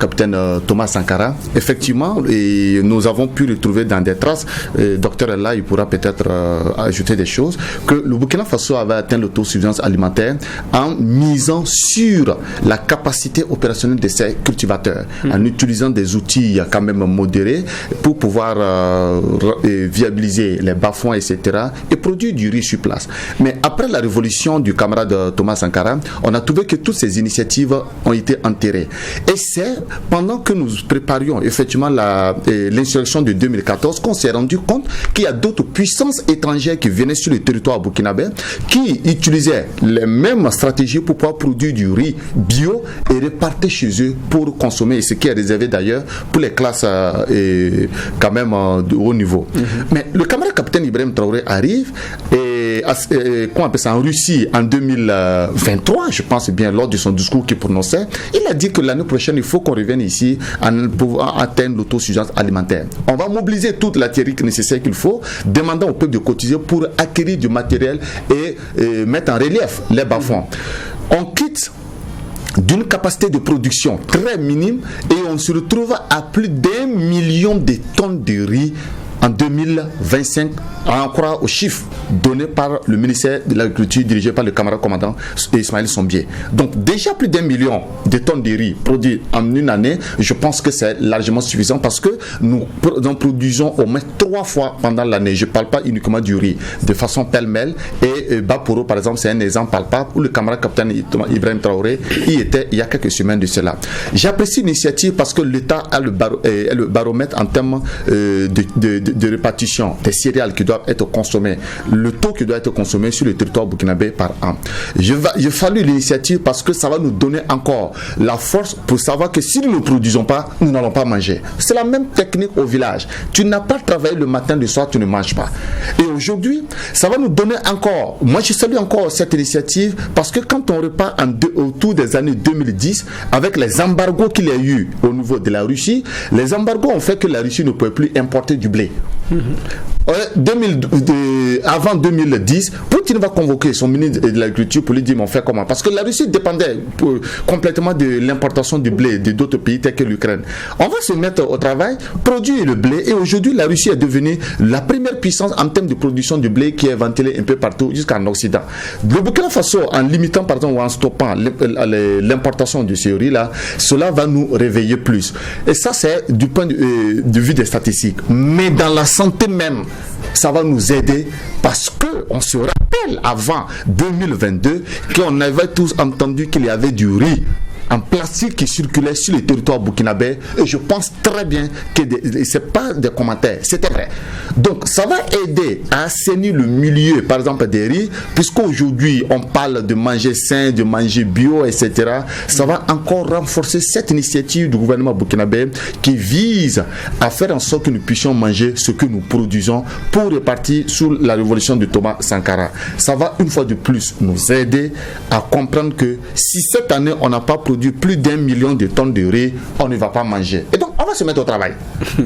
capitaine Thomas Sankara. Effectivement, et nous avons pu retrouver dans des traces, docteur là, il pourra peut-être ajouter des choses, que le Burkina Faso avait atteint l'autosuffisance alimentaire en misant sur la capacité opérationnelle de ses cultivateurs, en utilisant des outils quand même modérés pour pouvoir viabiliser les bas-fonds, etc. et produire du riz sur place. Mais après la révolution du camarade Thomas Sankara, on a trouvé que toutes ces initiatives ont été enterrées. Et c'est pendant que nous préparions effectivement l'insurrection de 2014 qu'on s'est rendu compte qu'il y a d'autres puissances étrangères qui venaient sur le territoire burkinabé qui utilisaient les mêmes stratégies pour pouvoir produire du riz bio et repartir chez eux pour consommer, et ce qui est réservé d'ailleurs pour les classes quand même de haut niveau. Mais le camarade capitaine Ibrahim Traoré arrive et qu'on appelle ça en Russie en 2023, je pense bien, lors de son discours qu'il prononçait, il a dit que l'année prochaine il faut qu'on revienne ici en pouvoir atteindre l'autosuffisance alimentaire. On va mobiliser toute la théorie nécessaire qu'il faut, demandant au peuple de cotiser pour acquérir du matériel et mettre en relief les bas-fonds. On quitte d'une capacité de production très minime et on se retrouve à plus d'1 million de tonnes de riz en 2025, on croit aux chiffres donnés par le ministère de l'Agriculture dirigé par le camarade commandant Ismaël Sombier. Donc déjà plus d'1 million de tonnes de riz produits en une année, je pense que c'est largement suffisant parce que nous en produisons au moins 3 fois pendant l'année. Je ne parle pas uniquement du riz, de façon pêle-mêle. Et Baporo, par exemple, c'est un exemple palpable où le camarade capitaine Ibrahim Traoré y était il y a quelques semaines de cela. J'apprécie l'initiative parce que l'État a le baromètre en termes de répartition des céréales qui doivent être consommées, le taux qui doit être consommé sur le territoire burkinabé par an. Je salue l'initiative parce que ça va nous donner encore la force pour savoir que si nous ne produisons pas, nous n'allons pas manger. C'est la même technique au village. Tu n'as pas travaillé le matin, le soir, tu ne manges pas. Et aujourd'hui, ça va nous donner encore, moi je salue encore cette initiative parce que quand on repart autour des années 2010, avec les embargos qu'il y a eu au niveau de la Russie, les embargos ont fait que la Russie ne pouvait plus importer du blé. Avant 2010, Poutine va convoquer son ministre de l'Agriculture pour lui dire mais on fait comment? Parce que la Russie dépendait complètement de l'importation du blé de d'autres pays tels que l'Ukraine. On va se mettre au travail, produire le blé, et aujourd'hui la Russie est devenue la première puissance en termes de production du blé qui est ventilée un peu partout jusqu'en Occident. Le Burkina Faso, en limitant par exemple ou en stoppant l'importation de ce riz là, cela va nous réveiller plus. Et ça c'est du point de vue des statistiques. Mais dans la santé même, ça va nous aider parce qu'on se rappelle avant 2022 qu'on avait tous entendu qu'il y avait du riz en plastique qui circulait sur le territoire burkinabé, et je pense très bien que c'est pas des commentaires, c'était vrai. Donc ça va aider à assainir le milieu, par exemple des riz, puisqu'aujourd'hui on parle de manger sain, de manger bio, etc. Ça va encore renforcer cette initiative du gouvernement burkinabé qui vise à faire en sorte que nous puissions manger ce que nous produisons pour repartir sous la révolution de Thomas Sankara. Ça va une fois de plus nous aider à comprendre que si cette année on n'a pas produit plus d'1 million de tonnes de riz, on ne va pas manger. Et donc, on va se mettre au travail.